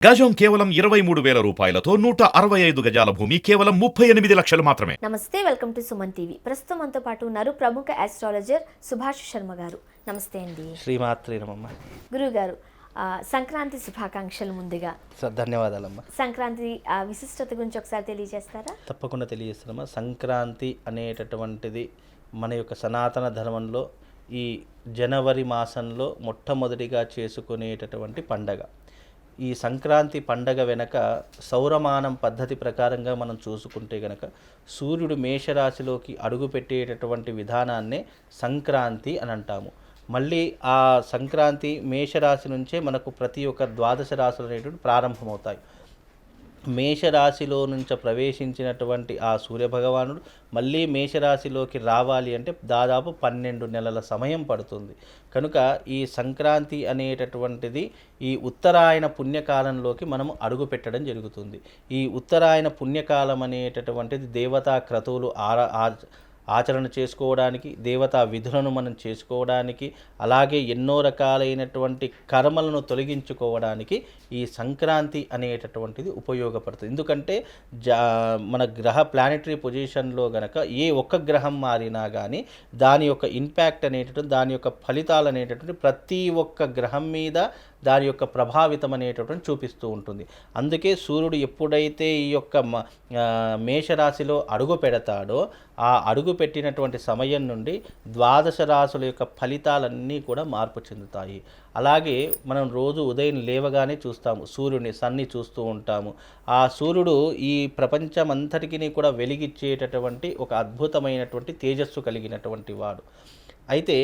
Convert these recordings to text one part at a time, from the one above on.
గజం కేవలం 23,000 రూపాయలతో 165 గజాల భూమి కేవలం 38 లక్షలు మాత్రమే. నమస్తే, వెల్కమ్ టు సుమన్ టీవీ. ప్రస్తుతం మనతో పాటు ఉన్నారు ప్రముఖ ఆస్ట్రాలజర్ సుభాష్ శర్మ గారు. నమస్తే అండి. శ్రీమాత్రి నమమ్మ. గురువు గారు, సంక్రాంతి శుభాకాంక్షలు ముందుగా. ధన్యవాదాలమ్మా. సంక్రాంతి విశిష్టత గురించి ఒకసారి తెలియజేస్తారా? తప్పకుండా తెలియజేస్తానమ్మా. సంక్రాంతి అనేటటువంటిది మన యొక్క సనాతన ధర్మంలో ఈ జనవరి మాసంలో మొట్టమొదటిగా చేసుకునేటటువంటి పండగ. ఈ సంక్రాంతి పండగ వెనక సౌరమానం పద్ధతి ప్రకారంగా మనం చూసుకుంటే గనక సూర్యుడు మేషరాశిలోకి అడుగుపెట్టేటటువంటి విధానాన్నే సంక్రాంతి అని అంటాము. మళ్ళీ ఆ సంక్రాంతి మేషరాశి నుంచే మనకు ప్రతి ఒక్క ద్వాదశ రాశులు అనేటువంటి ప్రారంభమవుతాయి. మేషరాశిలో నుంచి ప్రవేశించినటువంటి ఆ సూర్యభగవానుడు మళ్ళీ మేషరాశిలోకి రావాలి అంటే దాదాపు 12 నెలల సమయం పడుతుంది. కనుక ఈ సంక్రాంతి అనేటటువంటిది ఈ ఉత్తరాయణ పుణ్యకాలంలోకి మనము అడుగు పెట్టడం జరుగుతుంది. ఈ ఉత్తరాయణ పుణ్యకాలం అనేటటువంటిది దేవతా క్రతువులు ఆచరణ చేసుకోవడానికి, దేవతా విధులను మనం చేసుకోవడానికి, అలాగే ఎన్నో రకాలైనటువంటి కర్మలను తొలగించుకోవడానికి ఈ సంక్రాంతి అనేటటువంటిది ఉపయోగపడుతుంది. ఎందుకంటే మన గ్రహ ప్లానెటరీ పొజిషన్లో గనక ఏ ఒక్క గ్రహం మారినా కానీ దాని యొక్క ఇంపాక్ట్ అనేటటువంటి, దాని యొక్క ఫలితాలు అనేటటువంటి ప్రతి ఒక్క గ్రహం మీద దాని యొక్క ప్రభావితం అనేటటువంటి చూపిస్తూ ఉంటుంది. అందుకే సూర్యుడు ఎప్పుడైతే ఈ యొక్క మేషరాశిలో అడుగు పెడతాడో ఆ అడుగు పెట్టినటువంటి సమయం నుండి ద్వాదశ రాశుల యొక్క ఫలితాలన్నీ కూడా మార్పు చెందుతాయి. అలాగే మనం రోజు ఉదయం లేవగానే చూస్తాము, సన్ని చూస్తూ ఉంటాము. ఆ సూర్యుడు ఈ ప్రపంచమంతటికి కూడా వెలిగిచ్చేటటువంటి ఒక అద్భుతమైనటువంటి తేజస్సు కలిగినటువంటి వాడు. అయితే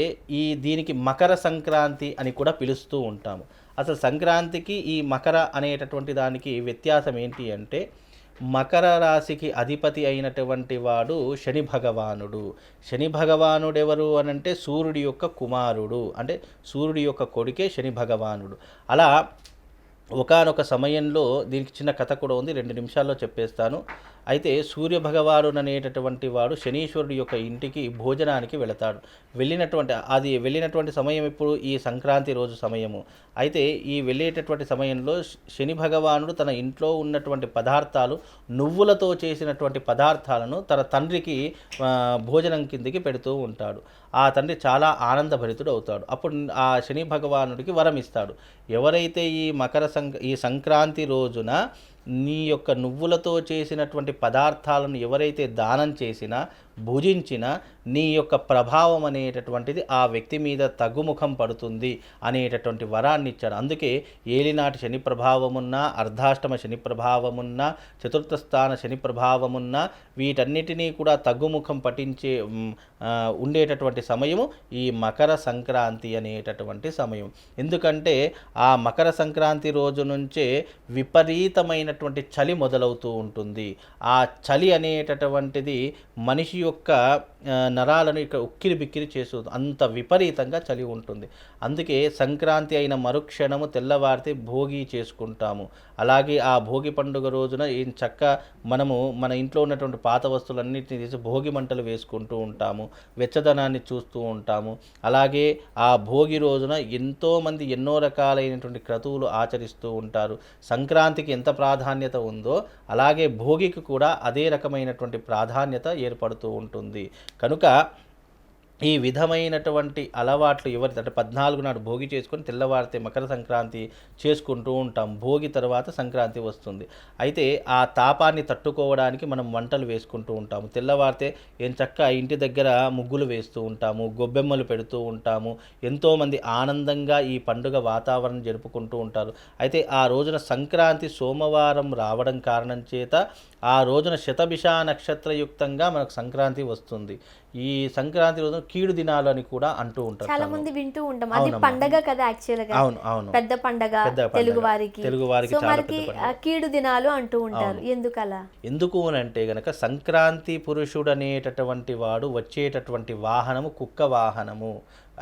దీనికి మకర సంక్రాంతి అని కూడా పిలుస్తూ ఉంటాము. అసలు సంక్రాంతికి ఈ మకర అనేటటువంటి దానికి వ్యత్యాసం ఏంటి అంటే, మకర రాశికి అధిపతి అయినటువంటి వాడు శని భగవానుడు. శని భగవానుడు ఎవరు అనంటే సూర్యుడి యొక్క కుమారుడు, అంటే సూర్యుడి యొక్క కొడుకే శని భగవానుడు. అలా ఒకానొక సమయంలో దీనికి చిన్న కథ కూడా ఉంది, 2 నిమిషాల్లో చెప్పేస్తాను. అయితే సూర్యభగవాను అనేటటువంటి వాడు శనీశ్వరుడి యొక్క ఇంటికి భోజనానికి వెళతాడు. వెళ్ళినటువంటి సమయం ఇప్పుడు ఈ సంక్రాంతి రోజు సమయము. అయితే ఈ వెళ్ళేటటువంటి సమయంలో శని భగవానుడు తన ఇంట్లో ఉన్నటువంటి పదార్థాలు, నువ్వులతో చేసినటువంటి పదార్థాలను తన తండ్రికి భోజనం కిందికి పెడుతూ ఉంటాడు. ఆ తండ్రి చాలా ఆనందభరితుడు అవుతాడు. అప్పుడు ఆ శని భగవానుడికి వరం ఇస్తాడు. ఎవరైతే ఈ సంక్రాంతి రోజున నీ యొక్క నువ్వులతో చేసినటువంటి పదార్థాలను ఎవరైతే దానం చేసినా, భుజించినా నీ యొక్క ప్రభావం అనేటటువంటిది ఆ వ్యక్తి మీద తగ్గుముఖం పడుతుంది అనేటటువంటి వరాన్ని ఇచ్చాడు. అందుకే ఏలినాటి శని ప్రభావమున్నా, అర్ధాష్టమ శని ప్రభావమున్నా, చతుర్థ స్థాన శని ప్రభావమున్నా వీటన్నిటినీ కూడా తగ్గుముఖం పట్టించే ఉండేటటువంటి సమయము ఈ మకర సంక్రాంతి అనేటటువంటి సమయం. ఎందుకంటే ఆ మకర సంక్రాంతి రోజు నుంచే విపరీతమైనటువంటి చలి మొదలవుతూ ఉంటుంది. ఆ చలి అనేటటువంటిది మనిషి యొక్క నరాలను ఇక్కడ ఉక్కిరి బిక్కిరి చేస్తుంది. అంత విపరీతంగా చలి ఉంటుంది. అందుకే సంక్రాంతి అయిన మరుక్షణము తెల్లవారితే భోగి చేసుకుంటాము. అలాగే ఆ భోగి పండుగ రోజున మనము మన ఇంట్లో ఉన్నటువంటి పాత వస్తువులన్నింటినీ తీసి భోగి మంటలు వేసుకుంటూ ఉంటాము, వెచ్చదనాన్ని చూస్తూ ఉంటాము. అలాగే ఆ భోగి రోజున ఎంతోమంది ఎన్నో రకాలైనటువంటి క్రతువులు ఆచరిస్తూ ఉంటారు. సంక్రాంతికి ఎంత ప్రాధాన్యత ఉందో అలాగే భోగికి కూడా అదే రకమైనటువంటి ప్రాధాన్యత ఏర్పడుతూ ఉంటుంది. కనుక ఈ విధమైనటువంటి అలవాట్లు అంటే 14 నాడు భోగి చేసుకొని తెల్లవారితే మకర సంక్రాంతి చేసుకుంటూ ఉంటాం. భోగి తర్వాత సంక్రాంతి వస్తుంది. అయితే ఆ తాపాన్ని తట్టుకోవడానికి మనం వంటలు వేసుకుంటూ ఉంటాము. తెల్లవారితే ఇంటి దగ్గర ముగ్గులు వేస్తూ ఉంటాము, గొబ్బెమ్మలు పెడుతూ ఉంటాము. ఎంతోమంది ఆనందంగా ఈ పండుగ వాతావరణం జరుపుకుంటూ ఉంటారు. అయితే ఆ రోజున సంక్రాంతి సోమవారం రావడం కారణం చేత ఆ రోజున శతభిష నక్షత్రయుక్తంగా మనకు సంక్రాంతి వస్తుంది. ఈ సంక్రాంతి రోజున కీడు దినాలు అని కూడా అంటూ ఉంటారు. చాలా మంది వింటూ ఉంటాం. అది పండగ కదా యాక్చువల్ గా. అవును, పెద్ద పండగ తెలుగు వారికి కీడు దినాలు అంటూ ఉంటారు. ఎందుకలా? ఎందుకు అని అంటే గనక సంక్రాంతి పురుషుడు అనేటటువంటి వాడు వచ్చేటటువంటి వాహనము కుక్క వాహనము.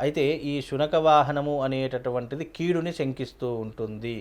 అయితే ఈ శునక వాహనము అనేటటువంటిది కీడుని శంకిస్తూ ఉంటుంది.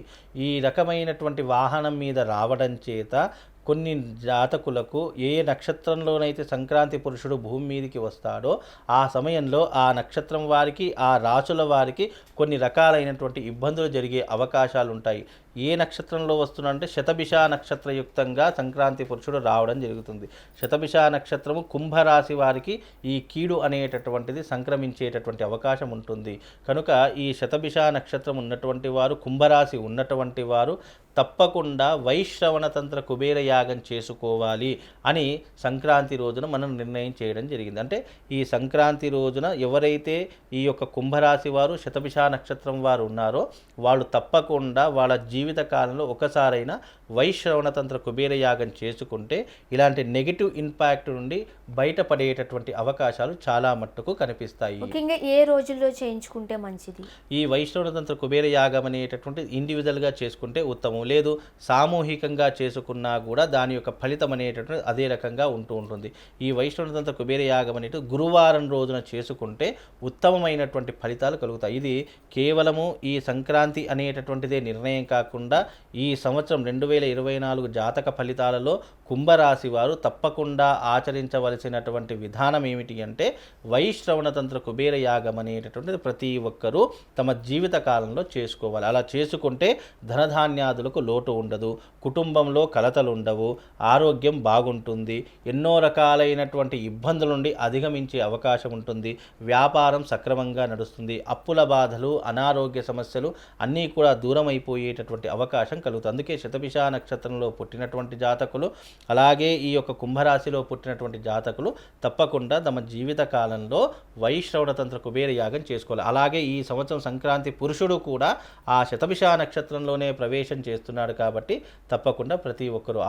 ఈ రకమైనటువంటి వాహనం మీద రావడం చేత కొన్ని జాతకులకు ఏ నక్షత్రంలోనైతే సంక్రాంతి పురుషుడు భూమి మీదకి వస్తాడో ఆ సమయంలో ఆ నక్షత్రం వారికి, ఆ రాశుల వారికి కొన్ని రకాలైనటువంటి ఇబ్బందులు జరిగే అవకాశాలు ఉంటాయి. ఏ నక్షత్రంలో వస్తున్నాడంటే శతభిష నక్షత్రయుక్తంగా సంక్రాంతి పురుషుడు రావడం జరుగుతుంది. శతభిష నక్షత్రము కుంభరాశి వారికి ఈ కీడు అనేటటువంటిది సంక్రమించేటటువంటి అవకాశం ఉంటుంది. కనుక ఈ శతభిష నక్షత్రం ఉన్నటువంటి వారు, కుంభరాశి ఉన్నటువంటి వారు తప్పకుండా వైశ్రవణ తంత్ర కుబేర యాగం చేసుకోవాలి అని సంక్రాంతి రోజున మనం నిర్ణయం చేయడం జరిగింది. అంటే ఈ సంక్రాంతి రోజున ఎవరైతే ఈ యొక్క కుంభరాశి వారు, శతభిష నక్షత్రం వారు ఉన్నారో వాళ్ళు తప్పకుండా వాళ్ళ జీవిత కాలంలో ఒకసారైనా వైశ్రవణ తంత్ర కుబేర యాగం చేసుకుంటే ఇలాంటి నెగిటివ్ ఇంపాక్ట్ నుండి బయటపడేటటువంటి అవకాశాలు చాలా మట్టుకు కనిపిస్తాయి. ముఖ్యంగా ఏ రోజుల్లో చేయించుకుంటే మంచిది? ఈ వైశ్రవణ తంత్ర కుబేర యాగం అనేటటువంటి ఇండివిజువల్గా చేసుకుంటే ఉత్తమం. లేదు సామూహికంగా చేసుకున్నా కూడా దాని యొక్క ఫలితం అనేటటువంటి అదే రకంగా ఉంటుంది. ఈ వైష్ణవ తంత్ర కుబేర యాగం అనేటి గురువారం రోజున చేసుకుంటే ఉత్తమమైనటువంటి ఫలితాలు కలుగుతాయి. ఇది కేవలము ఈ సంక్రాంతి అనేటటువంటిదే నిర్ణయం కాకుండా ఈ సంవత్సరం 2024 జాతక ఫలితాలలో కుంభరాశి వారు తప్పకుండా ఆచరించవలసినటువంటి విధానం ఏమిటి అంటే వైశ్రవణ తంత్ర కుబేర యాగం అనేటటువంటిది ప్రతి ఒక్కరూ తమ జీవిత కాలంలో చేసుకోవాలి. అలా చేసుకుంటే ధనధాన్యాదులకు లోటు ఉండదు, కుటుంబంలో కలతలు ఉండవు, ఆరోగ్యం బాగుంటుంది, ఎన్నో రకాలైనటువంటి ఇబ్బందుల నుండి అధిగమించే అవకాశం ఉంటుంది, వ్యాపారం సక్రమంగా నడుస్తుంది, అప్పుల బాధలు, అనారోగ్య సమస్యలు అన్నీ కూడా దూరం అయిపోయేటటువంటి అవకాశం కలుగుతుంది. అందుకే శతభిష నక్షత్రంలో పుట్టినటువంటి జాతకులు, అలాగే ఈ యొక్క కుంభరాశిలో పుట్టినటువంటి జాతకులు తప్పకుండా తమ జీవిత కాలంలో వైశ్రవణ తంత్ర కుబేర యాగం చేసుకోవాలి. అలాగే ఈ సంవత్సరం సంక్రాంతి పురుషుడు కూడా ఆ శతభిష నక్షత్రంలోనే ప్రవేశం చేస్తున్నాడు కాబట్టి తప్పకుండా ప్రతి ఒక్కరూ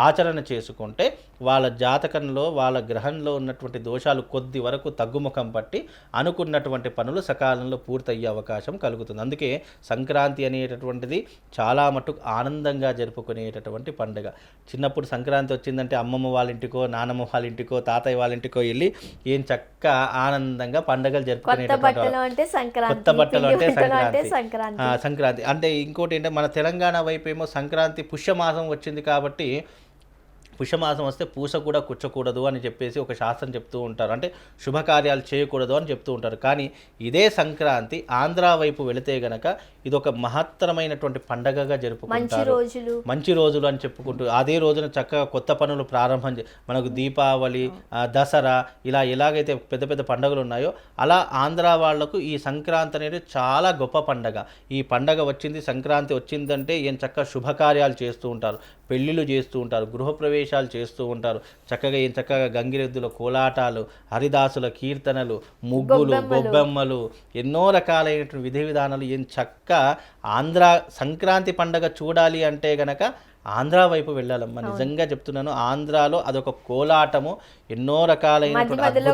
ఆచరణ చేసుకుంటే వాళ్ళ జాతకంలో, వాళ్ళ గ్రహంలో ఉన్నటువంటి దోషాలు కొద్ది వరకు తగ్గుముఖం పట్టి అనుకున్నటువంటి పనులు సకాలంలో పూర్తయ్యే అవకాశం కలుగుతుంది. అందుకే సంక్రాంతి అనేటటువంటిది చాలా మటుకు ఆనందంగా జరుపుకునేటటువంటి పండుగ. చిన్నప్పుడు సంక్రాంతి వచ్చిందంటే అమ్మమ్మ వాళ్ళ ఇంటికో, నానమ్మ వాళ్ళ ఇంటికో, తాతయ్య వాళ్ళ ఇంటికో వెళ్ళి ఏం చక్కగా ఆనందంగా పండుగలు జరుపుకునేటటువంటి కొత్త బట్టలు అంటే సంక్రాంతి. అంటే ఇంకోటి ఏంటంటే మన తెలంగాణ వైపు ఏమో సంక్రాంతి పుష్యమాసం వచ్చింది కాబట్టి పుష్యమాసం వస్తే పూస కూడా కుచ్చకూడదు అని చెప్పేసి ఒక శాస్త్రం చెప్తూ ఉంటారు. అంటే శుభకార్యాలు చేయకూడదు అని చెప్తూ ఉంటారు. కానీ ఇదే సంక్రాంతి ఆంధ్ర వైపు వెళితే గనక ఇది ఒక మహత్తరమైనటువంటి పండగగా జరుపుకుంటారు. మంచి రోజులు అని చెప్పుకుంటూ అదే రోజున చక్కగా కొత్త పనులు ప్రారంభం మనకు దీపావళి, దసరా ఇలా ఎలాగైతే పెద్ద పెద్ద పండుగలు ఉన్నాయో అలా ఆంధ్ర వాళ్లకు ఈ సంక్రాంతి అనేది చాలా గొప్ప పండగ. ఈ పండగ వచ్చింది, సంక్రాంతి వచ్చిందంటే ఏం చక్కగా శుభకార్యాలు చేస్తూ ఉంటారు, పెళ్ళిళ్ళు చేస్తూ ఉంటారు, గృహప్రవేశాలు చేస్తూ ఉంటారు, చక్కగా గంగిరెద్దుల కోలాటాలు, హరిదాసుల కీర్తనలు, ముగ్గులు, గొబ్బెమ్మలు, ఎన్నో రకాలైనటువంటి విధి విధానాలు. ఏం చక్క ఆంధ్ర సంక్రాంతి పండగ చూడాలి అంటే గనక ఆంధ్ర వైపు వెళ్ళాలమ్మా. నిజంగా చెప్తున్నాను, ఆంధ్రాలో అదొక కోలాటము, ఎన్నో రకాలైనటువంటి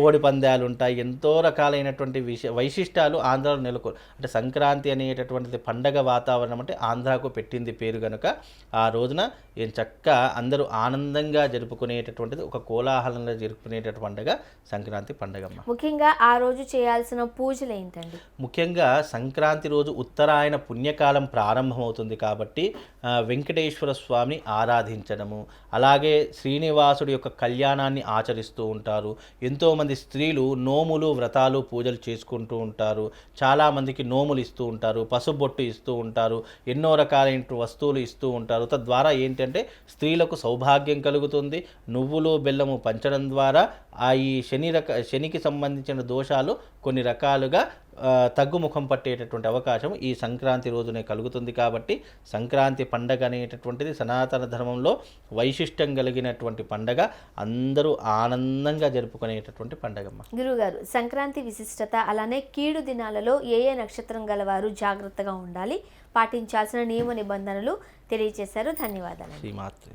కోడి పందాలు ఉంటాయి, ఎంతో రకాలైనటువంటి వైశిష్టాలు ఆంధ్రాలో నెలకొ. అంటే సంక్రాంతి అనేటటువంటిది పండగ వాతావరణం అంటే ఆంధ్రాకు పెట్టింది పేరు కనుక ఆ రోజున ఏం చక్క అందరూ ఆనందంగా జరుపుకునేటటువంటిది, ఒక కోలాహలంగా జరుపుకునేటటువంటి పండుగ సంక్రాంతి పండుగమ్మ. ముఖ్యంగా ఆ రోజు చేయాల్సిన పూజలు ఏంటండి? ముఖ్యంగా సంక్రాంతి రోజు ఉత్తరాయణ పుణ్యకాలం ప్రారంభమవుతుంది కాబట్టి వెంకటేశ్వర స్వామిని ఆరాధించడము, అలాగే శ్రీనివాసుడి యొక్క కళ్యాణాన్ని ఆచరిస్తూ ఉంటారు. ఎంతోమంది స్త్రీలు నోములు, వ్రతాలు, పూజలు చేసుకుంటూ ఉంటారు. చాలామందికి నోములు ఇస్తూ ఉంటారు, పసుబొట్టు ఇస్తూ ఉంటారు, ఎన్నో రకాలైన వస్తువులు ఇస్తూ ఉంటారు. తద్వారా ఏంటంటే స్త్రీలకు సౌభాగ్యం కలుగుతుంది. నువ్వులు, బెల్లము పంచడం ద్వారా ఈ శనికి సంబంధించిన దోషాలు కొన్ని రకాలుగా తగ్గుముఖం పట్టేటటువంటి అవకాశం ఈ సంక్రాంతి రోజునే కలుగుతుంది. కాబట్టి సంక్రాంతి పండగ అనేటటువంటిది సనాతన ధర్మంలో వైశిష్టం కలిగినటువంటి పండగ, అందరూ ఆనందంగా జరుపుకునేటటువంటి పండగమ్మ. గురుగారు, సంక్రాంతి విశిష్టత అలానే కీడు దినాలలో ఏ నక్షత్రం గలవారు జాగ్రత్తగా ఉండాలి, పాటించాల్సిన నియమ నిబంధనలు తెలియజేశారు. ధన్యవాదాలు. శ్రీమాత్రే.